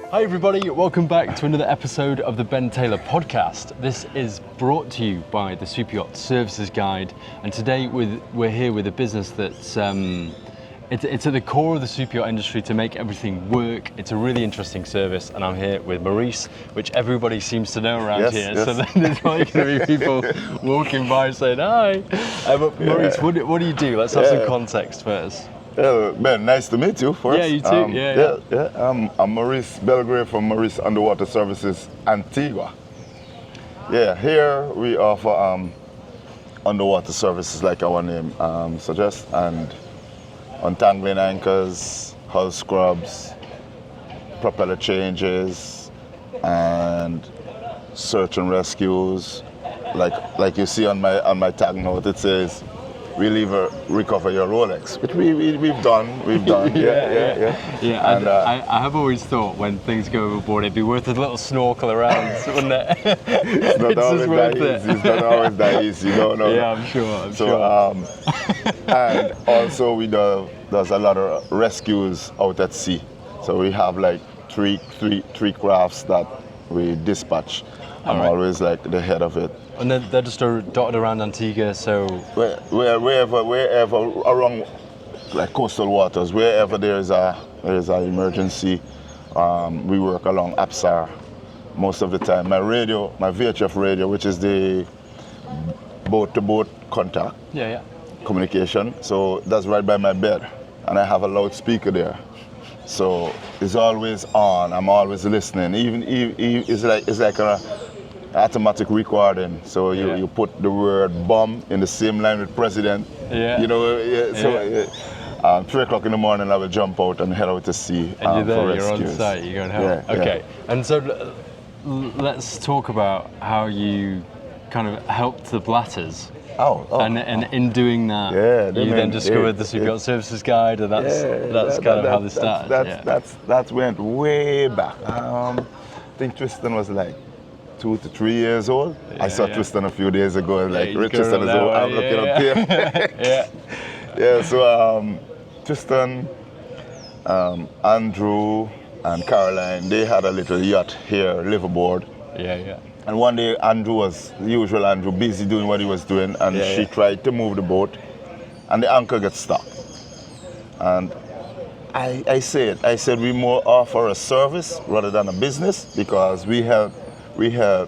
Hi everybody, welcome back to another episode of the Ben Taylor podcast. This is brought to you by the Superyacht Services Guide, and today we're here with a business that's it's at the core of the superyacht industry to make everything work. It's a really interesting service, and I'm here with Maurice, which everybody seems to know around here. Yes. So then there's probably going to be people walking by saying hi. But Maurice, what do you do? Let's have some context first. Ben, nice to meet you first. Yeah, you too. I'm Maurice Belgrave from Maurice Underwater Services, Antigua. Yeah, here we offer underwater services like our name suggests, and untangling anchors, hull scrubs, propeller changes, and search and rescues. Like you see on my tag note, it says, recover your Rolex, which we've done. Yeah. And I have always thought when things go overboard, it'd be worth a little snorkel around, wouldn't it? It's not always that easy. It's not always that easy. No. Yeah, I'm sure. And also there's a lot of rescues out at sea. So we have like three crafts that we dispatch. I'm always like the head of it. And they're just dotted around Antigua, so wherever around like coastal waters, wherever there is an emergency, we work along ACYS most of the time. My VHF radio, which is the boat-to-boat contact communication, so that's right by my bed, and I have a loudspeaker there, so it's always on. I'm always listening. Even it's like a automatic recording, so you put the word bomb in the same line with president. Yeah. 3 o'clock in the morning I will jump out and head out to sea. And you're there, for you're rescues. on site, you go and help. Okay, and so let's talk about how you kind of helped the blatters. And in doing that, you then discovered the Superyacht Services Guide, and that's kind of how this started. That went way back. I think Tristan was like 2 to 3 years old. I saw Tristan a few days ago, like Tristan is old. I'm looking up here. So Tristan, Andrew, and Caroline, they had a little yacht here, liveaboard. And one day Andrew was, the usual Andrew, busy doing what he was doing, and she tried to move the boat, and the anchor got stuck. And I said we more offer a service rather than a business, because we help 80%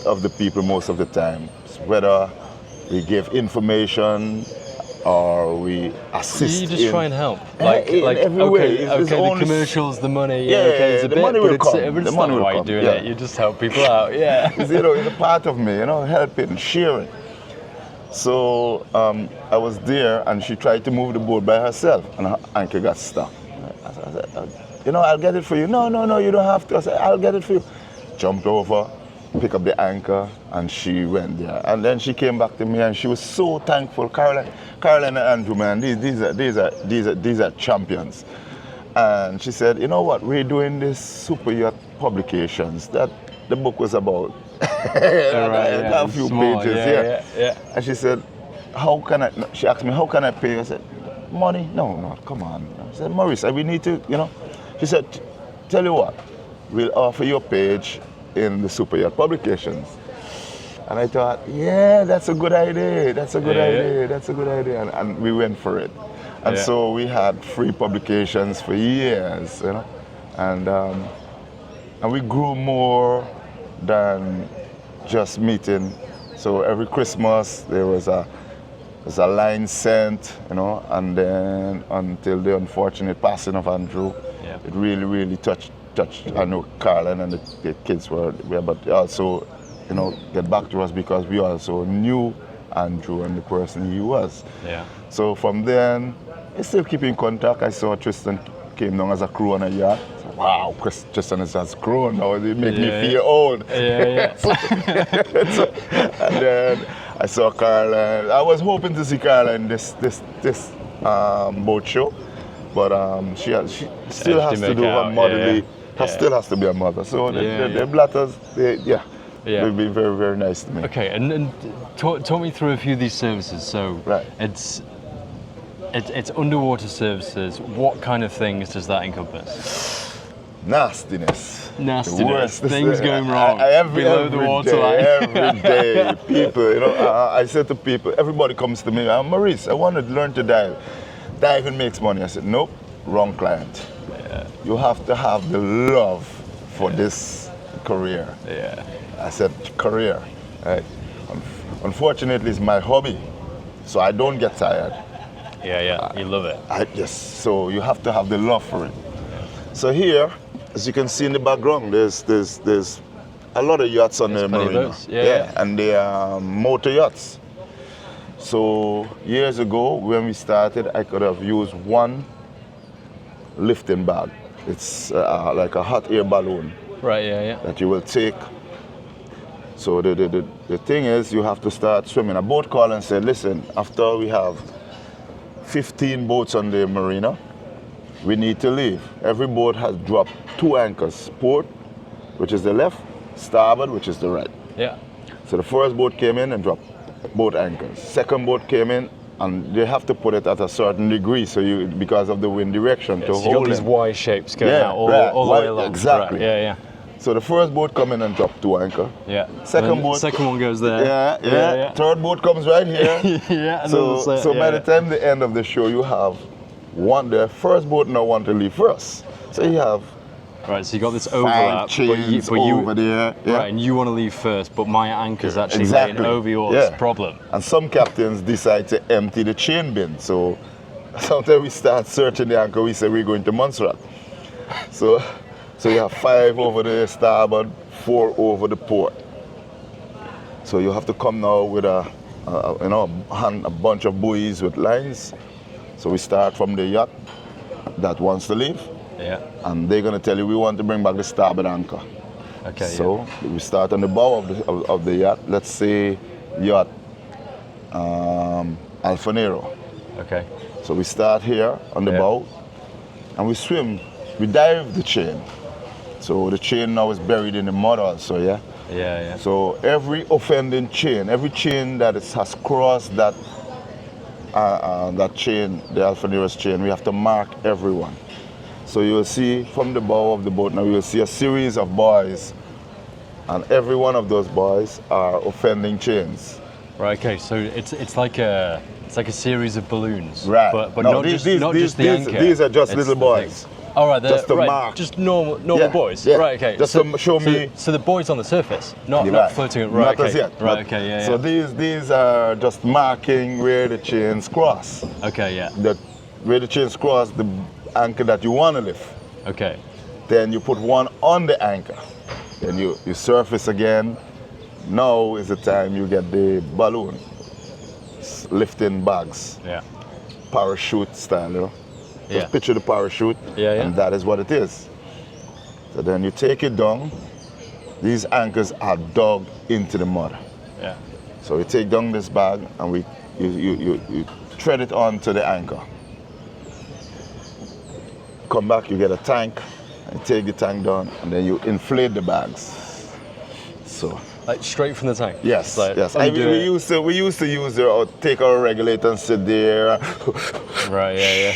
of the people most of the time, whether we give information or we assist. You just try and help, like every way. The commercials, the money, there's a the bit, money will come. It's not why you're doing it. You just help people out. It's a part of me, helping, sharing. So I was there, and she tried to move the boat by herself, and her anchor got stuck. I said, I'll get it for you. No, you don't have to. I said, I'll get it for you. Jumped over, pick up the anchor, and she went there. And then she came back to me, and she was so thankful. Caroline and Andrew, man, these are champions. And she said, you know what? We're doing this Superyacht publications that the book was about. A few pages. And she said, she asked me, how can I pay? I said, money? No, come on. I said, Maurice, we need to, She said, tell you what, we'll offer you a page in the Superyacht publications. And I thought, that's a good idea. That's a good idea. And we went for it. And so we had free publications for years, and we grew more than just meeting. So every Christmas there was a line sent, and then until the unfortunate passing of Andrew, it really touched. I know Caroline and the kids were there, but also, get back to us, because we also knew Andrew and the person he was. So from then, I still keep in contact. I saw Tristan came down as a crew on a yacht. So, wow, Tristan is as crew now. It made me feel old. And then I saw Caroline. I was hoping to see Caroline this boat show, but she still has to do her motherly. Still has to be a mother. So the blatters, they've been very, very nice to me. Okay, and talk me through a few of these services. So it's it's underwater services. What kind of things does that encompass? Nastiness. Nastiness. Worst. Things going wrong below the every waterline. Every day, people, you know, I said to people, everybody comes to me, Maurice, I want to learn to dive. Diving makes money. I said, nope, wrong client. Yeah. You have to have the love for this career. Yeah. I said, career. Right? Unfortunately, it's my hobby, so I don't get tired. Yeah. You love it. Yes, so you have to have the love for it. So here, as you can see in the background, there's a lot of yachts on the marina. Yeah. And they are motor yachts. So years ago, when we started, I could have used one lifting bag. It's like a hot air balloon. Right. Yeah. That you will take. So the thing is, you have to start swimming. A boat called and said, listen, after we have 15 boats on the marina, we need to leave. Every boat has dropped 2 anchors. Port, which is the left, starboard, which is the right. Yeah. So the first boat came in and dropped both anchors. Second boat came in, and they have to put it at a certain degree, so you, because of the wind direction, to So hold you got these it. Y shapes going out all the way along. Exactly. Right. Yeah. So the first boat come in and drop 2 anchor. Yeah. Second boat. Second one goes there. Yeah. Third boat comes right here. Yeah. And So by the time the end of the show, you have the first boat now want to leave first. So you have right. So you got this 5 overlap, chains over there. Yeah. Right, and you want to leave first, but my anchor's actually laying over yours. Problem. And some captains decide to empty the chain bin. So sometimes we start searching the anchor. We say we're going to Montserrat. So you have 5 over the starboard, 4 over the port. So you have to come now with a bunch of buoys with lines. So we start from the yacht that wants to leave. Yeah. And they're going to tell you, we want to bring back the starboard anchor. Okay. So we start on the bow of the yacht. Let's say yacht Alfanero. Okay. So we start here on the bow, and we swim. We dive the chain. So the chain now is buried in the mud also, yeah? Yeah. So every offending chain, every chain that has crossed that chain, the Alfanero's chain, we have to mark everyone. So you'll see from the bow of the boat now, you'll see a series of buoys, and every one of those buoys are offending chains. Right. Okay. So it's like a series of balloons. Right. But no, not just the anchor. These are just little buoys. All right, just to mark. Just normal buoys. Yeah. Right, okay. Just to show me. So the buoys on the surface, not floating. Not Right, okay. as yet. Right, okay, yeah. So these are just marking where the chains cross. Okay, yeah. Where the chains cross, the anchor that you want to lift. Okay. Then you put one on the anchor. Then you surface again. Now is the time you get the balloon lifting bags. Yeah. Parachute style, you know. Just Yeah. picture the parachute, and that is what it is. So then you take it down. These anchors are dug into the mud. Yeah. So we take down this bag and you thread it onto the anchor. Come back, you get a tank, and take the tank down, and then you inflate the bags. So. Like straight from the tank. Yes, like yes. We used to use take our regulator and sit there. Right, yeah.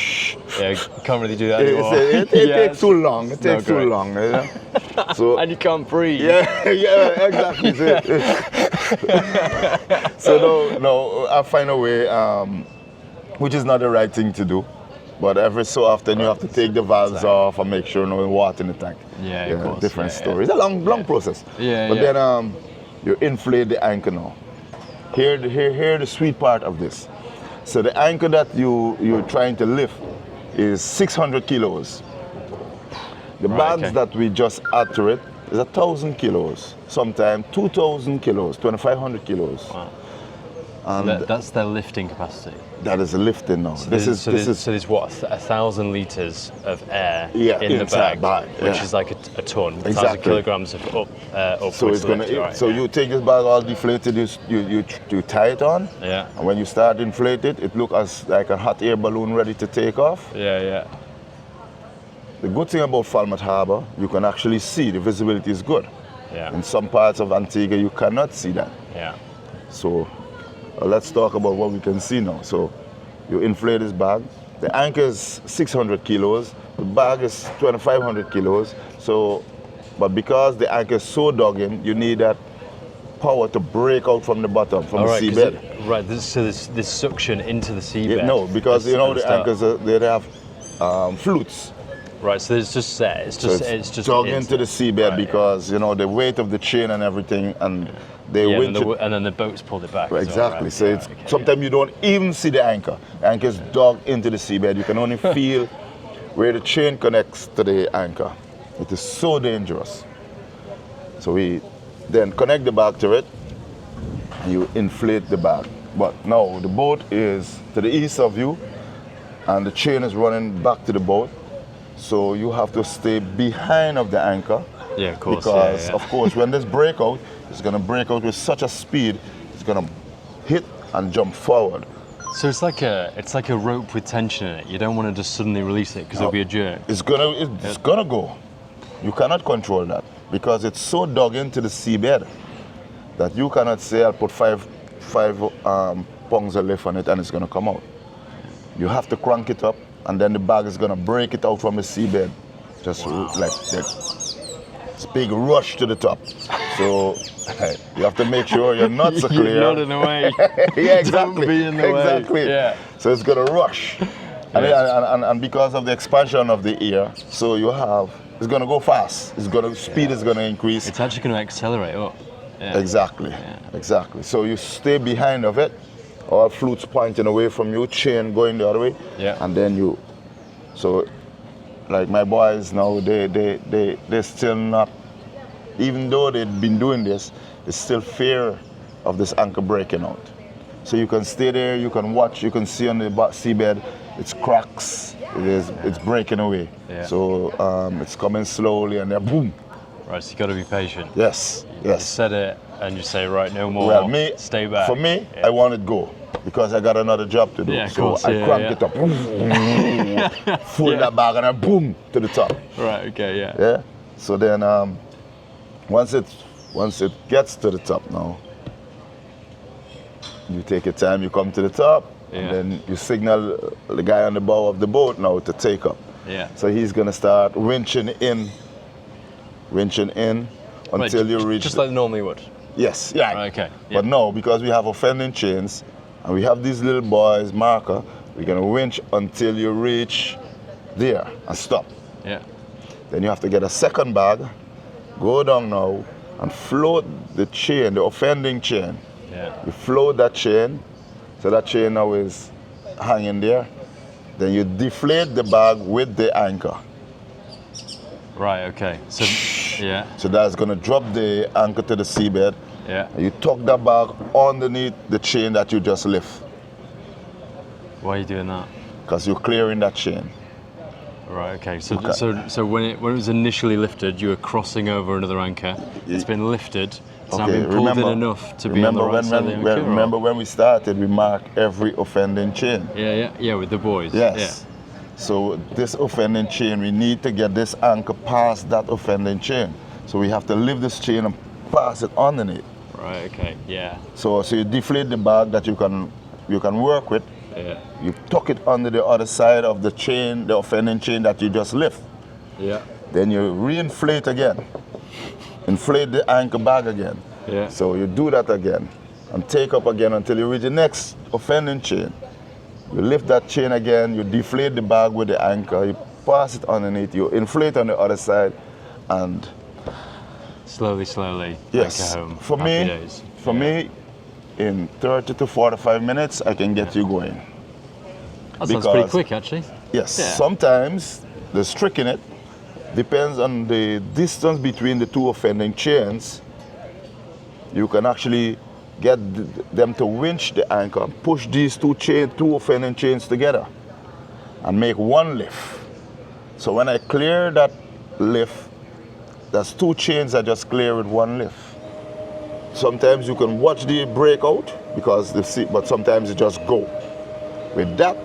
Yeah, can't really do that anymore. It takes too long. It takes too long. You know? So and you can't breathe. Yeah, exactly. So no, I find a way, which is not the right thing to do. But every so often you have to take the valves off and make sure no water in the tank. Yeah, of course. Different story. It's a long process. Yeah, but then you inflate the anchor now. Here the sweet part of this. So the anchor that you're trying to lift is 600 kilos. The bags that we just add to it is 1,000 kilos, sometimes 2,000 kilos, 2,500 kilos. Wow. And that's their lifting capacity. That is a lifting now. So there's what, 1,000 liters of air in the bag, which is like a ton, 1,000 kilograms of upwards. So it's gonna. You take this bag all deflated, you tie it on. Yeah. And when you start to inflate it, it looks as like a hot air balloon ready to take off. Yeah. The good thing about Falmouth Harbour, you can actually see the visibility is good. Yeah. In some parts of Antigua, you cannot see that. Yeah. So let's talk about what we can see now. So You inflate this bag. The anchor is 600 kilos. The bag is 2,500 kilos. So, but because the anchor is so dug in, you need that power to break out from the bottom, from the seabed. So this suction into the seabed. No, because the anchors they have flutes. Right, so it's just dug into the seabed because the weight of the chain and everything, and they winch it. And then the boats pulled it back. Exactly. Right? So sometimes you don't even see the anchor. The anchor is dug into the seabed. You can only feel where the chain connects to the anchor. It is so dangerous. So we then connect the bag to it, and you inflate the bag. But now the boat is to the east of you, and the chain is running back to the boat. So you have to stay behind of the anchor. Yeah, of course. Because of course, when this break out, it's going to break out with such a speed, it's going to hit and jump forward. So it's like a rope with tension in it. You don't want to just suddenly release it because there'll be a jerk. It's gonna go. You cannot control that because it's so dug into the seabed that you cannot say I'll put five pounds of lift on it and it's gonna come out. You have to crank it up, and then the bag is gonna break it out from the seabed, just like this big rush to the top. So you have to make sure your nuts are clear. You're not in the way. Yeah, exactly. Don't be in the way. Exactly. Yeah. So it's gonna rush, and because of the expansion of the air, so it's gonna go fast. Speed is gonna increase. It's actually gonna accelerate up. Yeah. Exactly. So you stay behind of it, all flutes pointing away from you, chain going the other way, and then so like my boys now, they're still not, even though they've been doing this, there's still fear of this anchor breaking out. So you can stay there, you can watch, you can see on the seabed, it's cracks, it's breaking away. Yeah. So it's coming slowly and then boom. Right, so you got to be patient. Yes. You set it and you say, right, no more, stay back. For me, I want it go because I got another job to do. Yeah, of so course, I crank it up, full that bag and then boom, to the top. Right, okay, Yeah. So then once it gets to the top now, you take your time, you come to the top, and then you signal the guy on the bow of the boat now to take up. Yeah. So he's gonna start winching in until you reach. Just like normally would. Yes. Yeah. Right, okay. But no, because we have offending chains, and we have these little boys marker, we're gonna winch until you reach there and stop. Yeah. Then you have to get a second bag, go down now, and float the chain, the offending chain. Yeah. You float that chain, so that chain now is hanging there. Then you deflate the bag with the anchor. Right, okay. So, So that's gonna drop the anchor to the seabed. Yeah. And you tuck that bag underneath the chain that you just lift. Why are you doing that? Because you're clearing that chain. Right, okay. So when it was initially lifted, you were crossing over another anchor. It's been lifted. It's now been pulled in enough to be on the right side of the anchor. Remember when we started, we marked every offending chain. Yeah, with the boys. Yes. Yeah. So this offending chain, we need to get this anchor past that offending chain. So we have to lift this chain and pass it underneath. Right, okay, yeah. So you deflate the bag that you can work with. Yeah. You tuck it under the other side of the chain, the offending chain that you just lift. Yeah. Then you re-inflate again. Inflate the anchor bag again. Yeah. So you do that again and take up again until you reach the next offending chain. You lift that chain again, you deflate the bag with the anchor, you pass it underneath, you inflate on the other side, and slowly, yes. Back home. For me, in 30 to 45 minutes, I can get you going. That sounds pretty quick, actually. Yes. Yeah. Sometimes the trick in it depends on the distance between the two offending chains. You can actually get them to winch the anchor, push these two offending chains together and make one lift. So when I clear that lift, there's two chains I just clear with one lift. Sometimes you can watch the breakout but sometimes it just go. With that,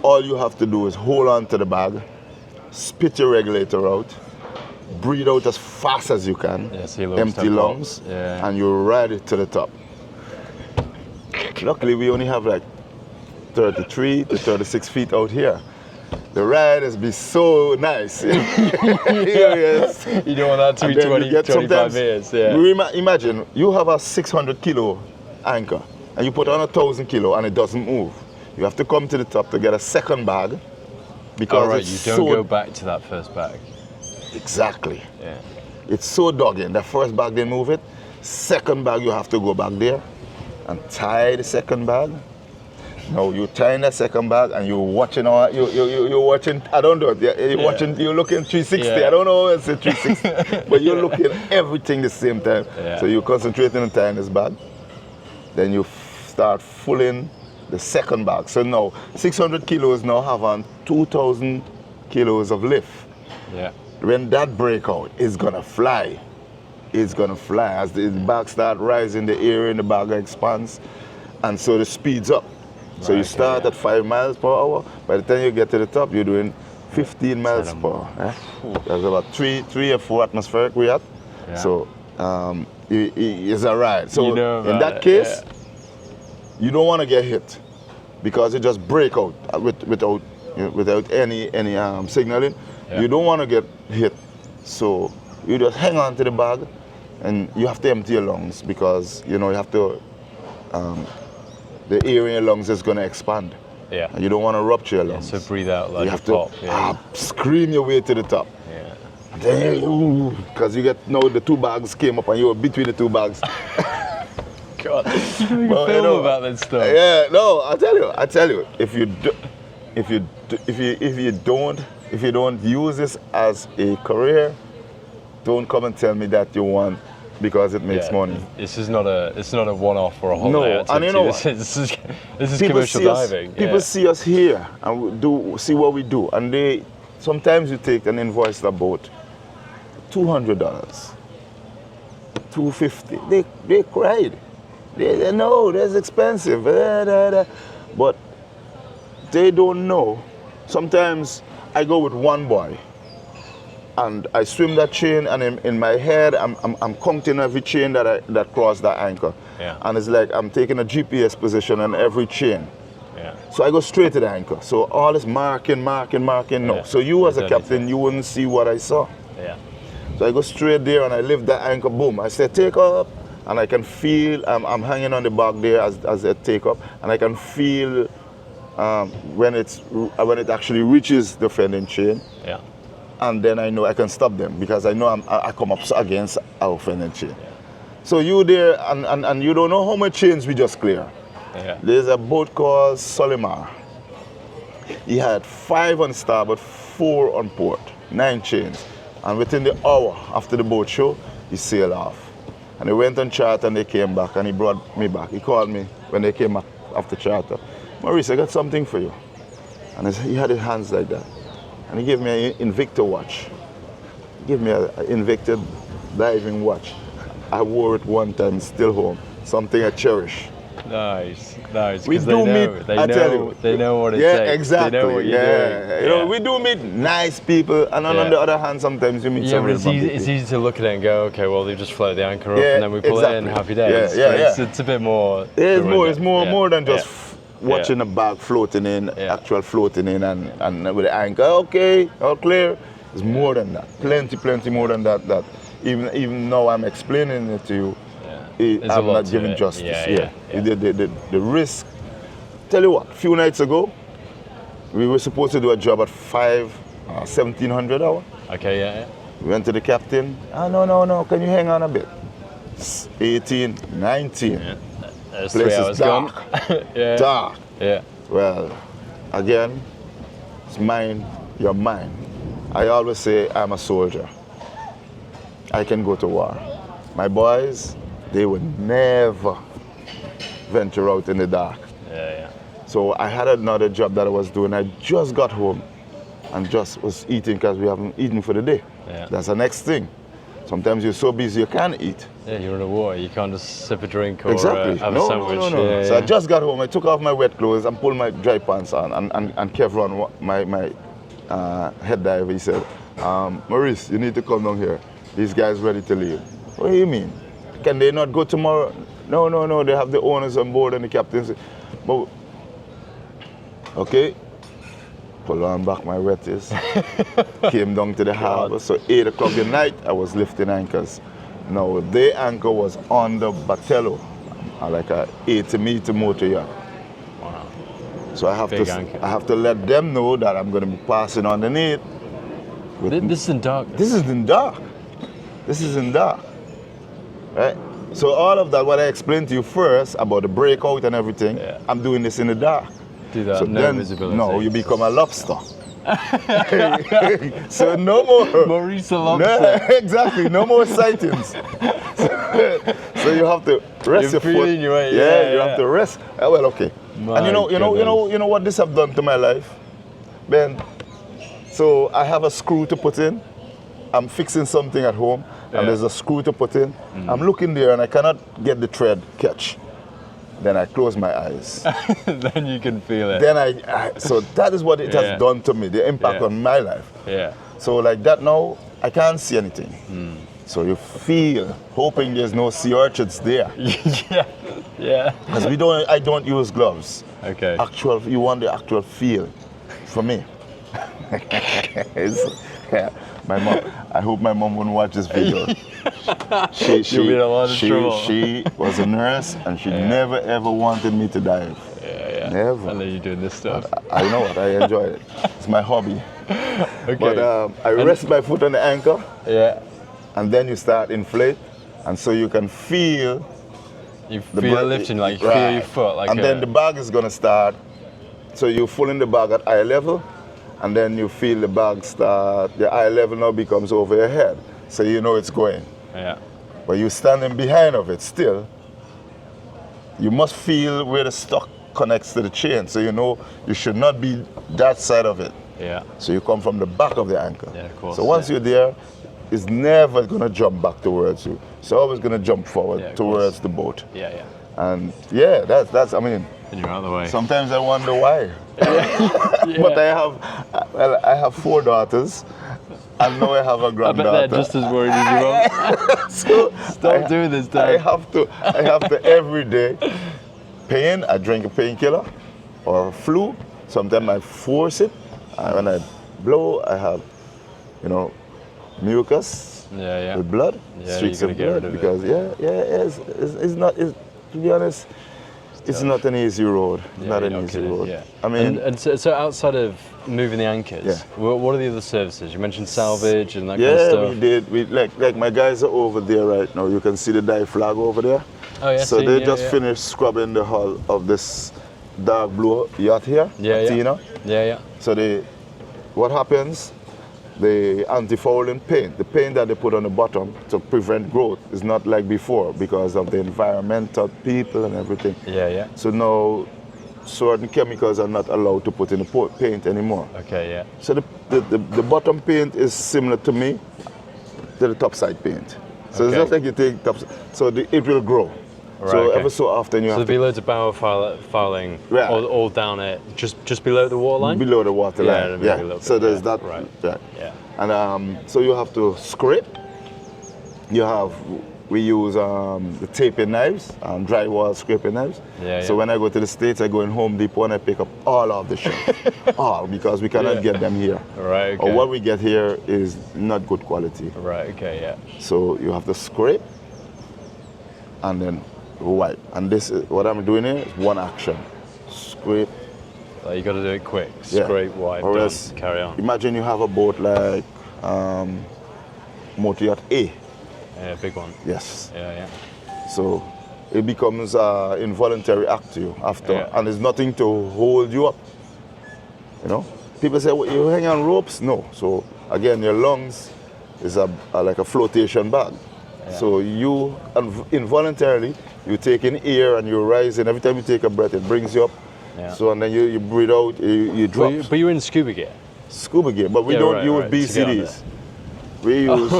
all you have to do is hold on to the bag, spit your regulator out, breathe out as fast as you can, empty lungs, and you ride it to the top. Luckily, we only have like 33 to 36 feet out here. The riders be so nice. Yes. You don't want that to be 25 meters. Yeah. Imagine you have a 600 kilo anchor and you put on 1,000 kilo and it doesn't move. You have to come to the top to get a second bag because you don't go back to that first bag. Exactly. Yeah. It's so dogging. The first bag they move it. Second bag you have to go back there and tie the second bag. Now you tie in the second bag and you're watching you're watching, I don't know, you're watching, you're looking 360. Yeah. I don't know if it's 360, but you're looking everything the same time. Yeah. So you're concentrating on tying this bag. Then you start fulling the second bag. So now 600 kilos now have on 2,000 kilos of lift. Yeah. When that break out, it's gonna fly. It's gonna fly. As the bag start rising, the area in the bag expands, and so the speeds up. So you start at 5 miles per hour. By the time you get to the top, you're doing 15 miles per hour. There's about 3 or 4 atmospheric we have. Yeah. So it's a ride. So in that case, you don't want to get hit because it just break out without any signaling. Yeah. You don't want to get hit. So you just hang on to the bag and you have to empty your lungs because you have to the air in your lungs is going to expand. Yeah. And you don't want to rupture your lungs. So breathe out like you have pop. To scream your way to the top. Yeah. And then because you get the 2 bags came up and you were between the 2 bags. God, you don't even film about that stuff. Yeah, no, I tell you, if you don't use this as a career, don't come and tell me that you want because it makes money. It's not a one-off or a holiday activity. And this is commercial diving. People see us here and see what we do, and sometimes you take an invoice about $200, $250. They cried. They know that's expensive, but they don't know. Sometimes I go with one boy and I swim that chain, and in my head I'm counting every chain that crossed that anchor. Yeah. And it's like I'm taking a GPS position on every chain. Yeah. So I go straight to the anchor. So all this marking, no. Yeah. So you as a captain, you wouldn't see what I saw. Yeah. So I go straight there and I lift that anchor, boom. I say take up, and I can feel I'm hanging on the bag there as I take up, and I can feel when it actually reaches the fending chain. Yeah. And then I know I can stop them because I know I come up against our fending chain. Yeah. So you there and you don't know how many chains we just clear. Yeah. There's a boat called Solimar. He had 5 on starboard, 4 on port, 9 chains. And within the hour after the boat show, he sailed off. And they went on charter and they came back and he brought me back. He called me when they came back after charter. Maurice, I got something for you. And he had his hands like that. And he gave me an Invicta watch. He gave me an Invicta diving watch. I wore it one time, still home. Something I cherish. Nice. We do meet, I tell you. They know what it takes. Yeah, exactly. They know what you're doing. We do meet nice people, and on the other hand, sometimes you meet some real people. It's easy to look at it and go, okay, well, they just float the anchor up and then we pull it in, happy days. It's a bit more. It's more than just watching a bag floating in, actual floating in, and with the anchor, okay, all clear. It's more than that. Plenty more than that. Even now I'm explaining it to you, I'm not giving justice. The risk. Tell you what, a few nights ago, we were supposed to do a job at 1700 hour. Okay, yeah. We went to the captain. No, can you hang on a bit? 18, 19. Yeah. There's Place 3 hours is dark. gone. Dark. Yeah. Well, again, it's your mind. I always say I'm a soldier. I can go to war. My boys, they would never venture out in the dark. Yeah. So I had another job that I was doing. I just got home and just was eating because we haven't eaten for the day. Yeah. That's the next thing. Sometimes you're so busy you can't eat. Yeah, you're in a war. You can't just sip a drink or exactly. have a sandwich. No. So I just got home. I took off my wet clothes and pulled my dry pants on. And Kevron, my head diver, he said, Maurice, you need to come down here. These guys ready to leave. What do you mean? Can they not go tomorrow? No. They have the owners on board and the captains. But Okay, pull on back my wetties, came down to the harbor. So 8 o'clock at night, I was lifting anchors. Now, the anchor was on the Batello, like a 80-meter motor yacht. Wow. So I have to let them know that I'm going to be passing underneath. This is in dark. This is in dark. This is in dark. Right? So all of that, what I explained to you first about the breakout and everything, I'm doing this in the dark. Do that, so no then, visibility. No, you become a lobster. So no more. Maurice the lobster. No, exactly, no more sightings. So you have to rest your foot. Your way. Yeah, you have to rest. Well, okay. My And you know what this have done to my life, Ben. So I have a screw to put in. I'm fixing something at home, and there's a screw to put in. I'm looking there, and I cannot get the thread catch. Then I close my eyes. Then you can feel it. Then so that is what it has done to me, the impact on my life. Yeah. So like that now, I can't see anything. So you feel, hoping there's no sea urchins there. Yeah. Because I don't use gloves. Okay. You want the actual feel for me. My mom, I hope my mom won't watch this video. You'll be in a lot of trouble. She was a nurse and she never ever wanted me to dive. Yeah. Never. And then you're doing this stuff. I know it, I enjoy it. It's my hobby. Okay. But I rest my foot on the anchor. Yeah. And then you start inflate. And so you can feel. You feel it lifting, like you feel your foot. Like and then the bag is going to start. So you're pulling the bag at eye level. And then you feel the bag start, the eye level now becomes over your head. So you know it's going. Yeah. But you're standing behind of it still. You must feel where the stock connects to the chain. So you know you should not be that side of it. Yeah. So you come from the back of the anchor. Yeah, of course. So once you're there, it's never going to jump back towards you. It's always going to jump forward towards the boat. Yeah. And yeah, that's I mean. And you're out of the way. Sometimes I wonder why. But I have 4 daughters, and now I have a granddaughter. I bet they're just as worried as you are. So Stop doing this, Dad. I have to every day pain. I drink a painkiller or flu. Sometimes I force it. When I blow, I have, mucus with blood, streaks of blood. Because to be honest, it's not an easy road. It's not an easy road. Yeah. I mean, and so outside of moving the anchors, what are the other services? You mentioned salvage and that kind of stuff. Yeah, we did. We like my guys are over there right now. You can see the dive flag over there. Oh yeah. So they just finished scrubbing the hull of this dark blue yacht here. Tina. Yeah. So what happens? The anti-fouling paint, the paint that they put on the bottom to prevent growth, is not like before because of the environmental people and everything. Yeah. So now certain chemicals are not allowed to put in the paint anymore. Okay, yeah. So the bottom paint is similar to the top side paint. So it's not like you take top side, so it will grow. Right, so ever so often you have there'll be loads of bow fouling all down it, just below the water line? Below the water line, yeah. So there's that. Right. Yeah. And so you have to scrape. We use the taping knives, drywall scraping knives. So when I go to the States, I go in Home Depot and I pick up all of the shit. All, because we cannot get them here. Right, okay. Or what we get here is not good quality. Right, okay, yeah. So you have to scrape and then wipe. And this is what I'm doing here is one action. Scrape. So you got to do it quick. Scrape, wipe, or done, else, carry on. Imagine you have a boat like Motor Yacht A. Yeah, big one. Yes. Yeah. So it becomes an involuntary act to you after, and there's nothing to hold you up. People say, well, you hang on ropes? No. So again, your lungs is like a flotation bag. Yeah. So you involuntarily, you take in air and you rise, and every time you take a breath, it brings you up. Yeah. So and then you breathe out, you drop. But you're in scuba gear. Scuba gear, but we don't use BCDs. We use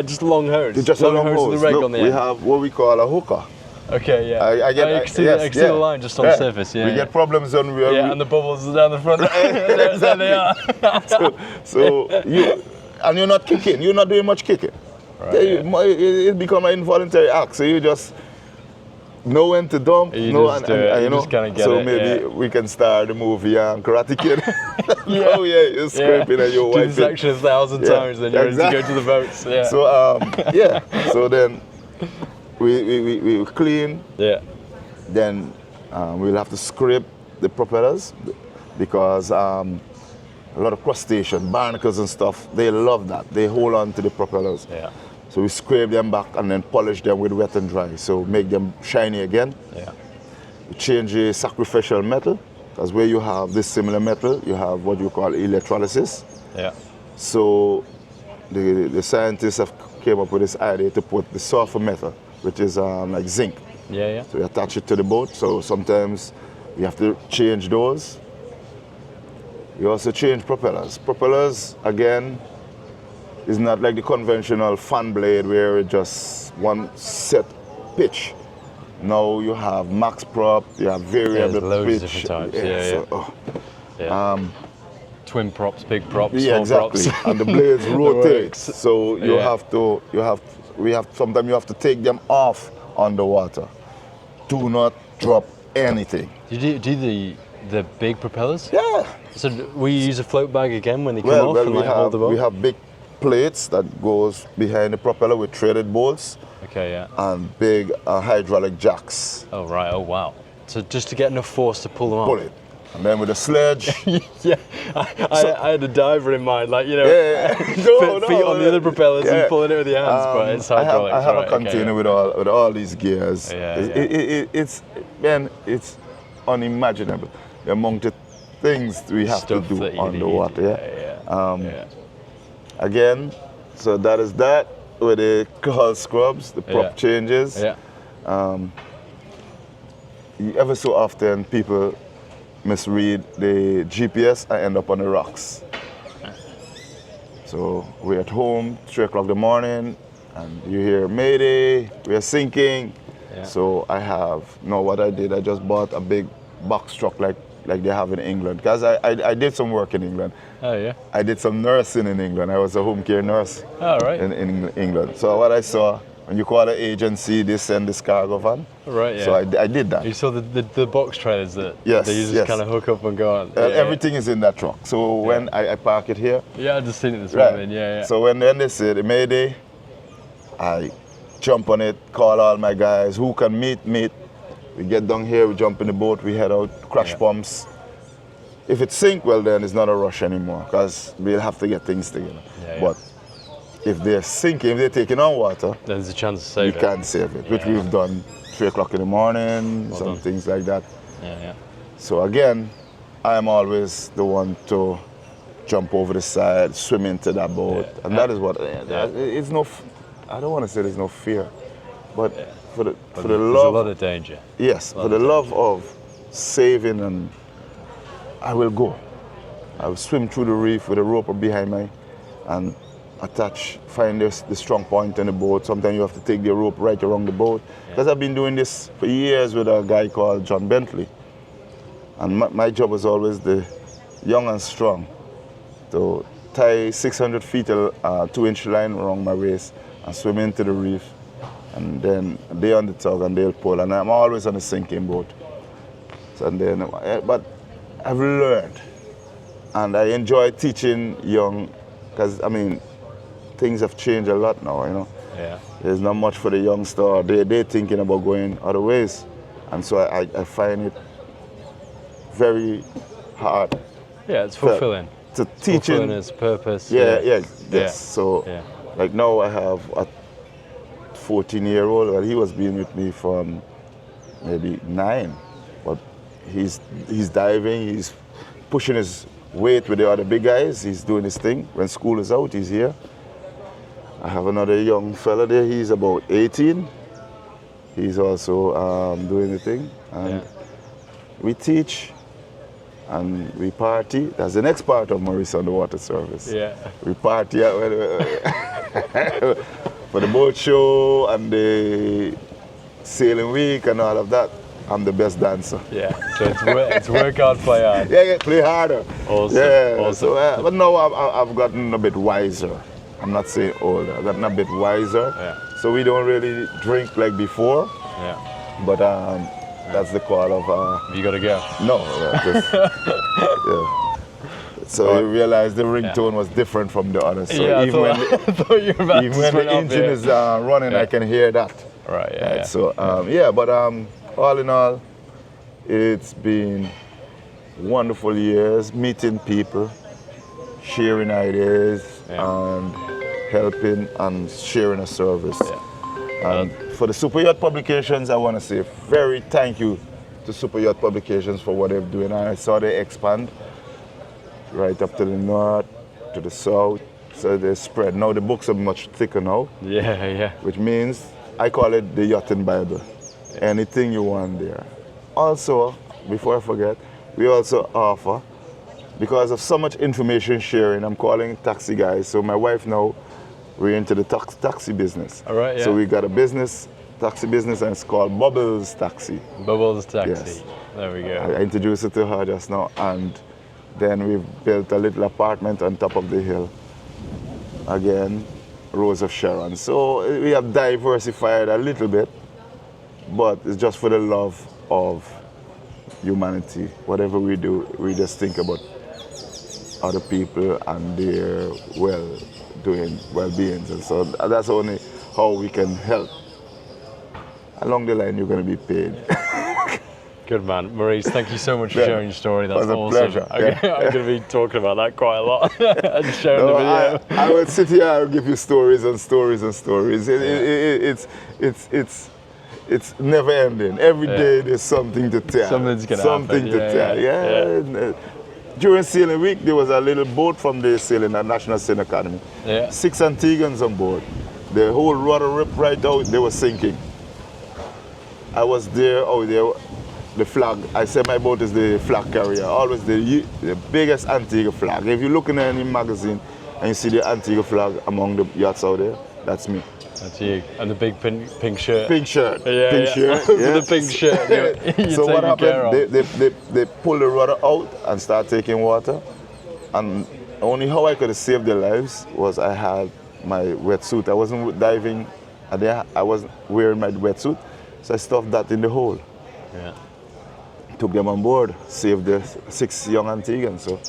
just long hose. Just a long hose. With the reg on the end. We have what we call a hooker. Okay, yeah. I can see the line just on the surface. Yeah. We get problems when we are. Yeah, and the bubbles are down the front. There they are. And you're not kicking. You're not doing much kicking. Right, it becomes an involuntary act. So you know when to dump, You know, just do it, you just kinda get so it, maybe yeah. we can start the movie Karate Kid. Yeah. Oh yeah, you're scraping and you're Do wiping. this action 1,000 Yeah, times, then you're ready to go exactly. to the boats. Yeah. So yeah, so then we clean. Yeah. Then we'll have to scrape the propellers because a lot of crustacean, barnacles and stuff, they love that. They hold on to the propellers. Yeah. So we scrape them back and then polish them with wet and dry. So make them shiny again. Yeah. We change the sacrificial metal, because where you have this similar metal, you have what you call electrolysis. Yeah. So the scientists have came up with this idea to put the sulfur metal, which is like zinc. Yeah. Yeah. So you attach it to the boat. So sometimes you have to change those. You also change propellers. Propellers, again, is not like the conventional fan blade where it just one set pitch. Now you have max prop, you have variable there's loads pitch. of different types. So, Yeah. Twin props, big props, yeah, small exactly. props. And the blades rotate. works. So sometimes you have to take them off on the water. Do not drop anything. Do you do the big propellers? Yeah. So we use a float bag again when they come off and hold the boat? we have big plates that goes behind the propeller with threaded bolts Okay, yeah. and big hydraulic jacks. Oh, right. Oh, wow. So just to get enough force to pull them off? Pull it. And then with a sledge. Yeah. I had a diver in mind, like, Yeah. feet on the other propellers Yeah. and pulling it with your hands, but it's hydraulics. I have right, a container okay, with all these gears. Yeah, It's unimaginable the amount of things we have Stuff to do that you on the need. water. Yeah. Yeah. Again, so that is that with the hull scrubs, the prop Yeah. changes. Yeah. Ever so often people misread the GPS and end up on the rocks. So we're at home, 3 o'clock in the morning, and you hear Mayday, we're sinking. Yeah. So what I did, I just bought a big box truck like they have in England. Because I did some work in England. Oh, yeah. I did some nursing in England. I was a home care nurse Oh, right. in England. So what I saw, when you call an agency, they send this cargo van. Right, yeah. So I did that. You saw the box trailers that Yes, they just yes. kind of hook up and go on. Everything is in that truck. So when I park it here, Yeah, I just seen it this right. morning. Yeah, yeah. So when they say the Mayday, I jump on it, call all my guys, who can meet. We get down here, we jump in the boat, we head out, crash pumps. If it sink, well then it's not a rush anymore, because we'll have to get things together. Yeah. But if they're sinking, if they're taking on water, There's a chance to save you it. can save it, which Yeah. we've done 3 o'clock in the morning, Well some done. things like that. Yeah, yeah. So again, I am always the one to jump over the side, swim into that boat, Yeah. and that is what. Yeah. It's no. I don't want to say there's no fear, but for the But for the there's love, a lot of danger. yes, for the love of saving, and I will go. I will swim through the reef with a rope behind me, and find the strong point in the boat. Sometimes you have to take the rope right around the boat. Because I've been doing this for years with a guy called John Bentley. And my job was always the young and strong to tie 600 feet 2-inch line around my waist and swim into the reef. And then they on the tug and they'll pull. And I'm always on a sinking boat. But I've learned. And I enjoy teaching young, because things have changed a lot now, Yeah. There's not much for the youngster. They're thinking about going other ways. And so I find it very hard Yeah, it's fulfilling. to teaching. Fulfilling its purpose. Yes. Yeah. So, Yeah. like now I have a 14-year-old, and he was being with me from maybe 9. But he's diving, he's pushing his weight with the other big guys. He's doing his thing. When school is out, he's here. I have another young fella there. He's about 18. He's also doing the thing. And we teach and we party. That's the next part of Maurice Underwater Service. Yeah. We party for the boat show and the sailing week and all of that. I'm the best dancer. Yeah. So it's work hard, play hard. Yeah, play harder. Awesome. Yeah. Awesome. So, but now I've gotten a bit wiser. I'm not saying older. I've gotten a bit wiser. Yeah. So we don't really drink like before. Yeah. But that's the call of. You got to go. No. Yeah. So you realize the ringtone was different from the others. So Yeah, even when I thought you were about even to when swing the up engine here. is running, I can hear that. Right. Yeah. Right, so but all in all, it's been wonderful years meeting people, sharing ideas, and helping and sharing a service. And for the Superyacht Publications, I want to say very thank you to Superyacht Publications for what they're doing. I saw they expand right up to the north, to the south, so they spread. Now the books are much thicker now. Yeah. Which means I call it the Yachting Bible. Anything you want there. Also, before I forget, we also offer, because of so much information sharing, I'm calling taxi guys. So my wife now, we're into the taxi business. All right, yeah. So we got a taxi business, and it's called Bubbles Taxi. Bubbles Taxi. Yes. There we go. I introduced it to her just now, and then we've built a little apartment on top of the hill. Again, Rose of Sharon. So we have diversified a little bit, but it's just for the love of humanity. Whatever we do, we just think about other people and their well-beings. And so that's only how we can help. Along the line, you're going to be paid. Good man. Maurice, thank you so much for sharing your story. That's It was a awesome. pleasure. I'm going to be talking about that quite a lot and sharing the video. I will sit here and give you stories and stories and stories. It's never ending. Every day there's something to tell. Something's going to Something happen. to tell. Yeah. During sailing week, there was a little boat from the sailing at National Sailing Academy. Yeah. 6 Antiguans on board. The whole rudder ripped right out. They were sinking. I was there. The flag. I said my boat is the flag carrier. Always the biggest Antigua flag. If you look in any magazine and you see the Antigua flag among the yachts out there, that's me. That's you. And the big pink shirt. Pink shirt. Yeah, Pink shirt. Yeah. The pink shirt. You're So what taking care happened? of. They pulled the rudder out and started taking water. And only how I could have saved their lives was I had my wetsuit. I wasn't diving. I wasn't wearing my wetsuit, so I stuffed that in the hole. Yeah. Took them on board, saved the 6 young Antiguans. So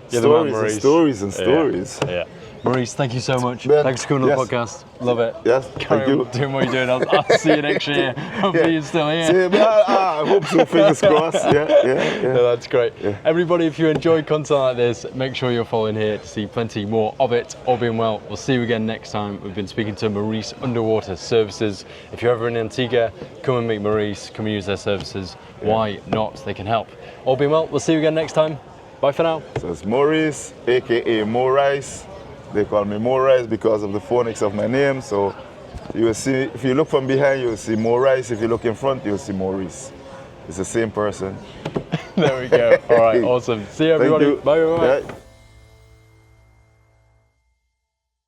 You're the man, stories and Maurice. stories and stories. Yeah. Maurice, thank you so much. Ben, Thanks for coming on yes. the podcast. Love it. Yes, Carry thank on you. doing what you're doing. I'll see you next year. Hopefully you're still here. I hope so, fingers crossed. Yeah. No, that's great. Yeah. Everybody, if you enjoy content like this, make sure you're following here to see plenty more of it. All being well, we'll see you again next time. We've been speaking to Maurice Underwater Services. If you're ever in Antigua, come and meet Maurice, come and use their services. Yeah. Why not? They can help. All being well, we'll see you again next time. Bye for now. So it's Maurice, aka Maurice. They call me Maurice because of the phonics of my name. So you will see, if you look from behind, you will see Maurice. If you look in front, you will see Maurice. It's the same person. There we go. All right, awesome. See you, everybody. Thank you. Bye. Yeah.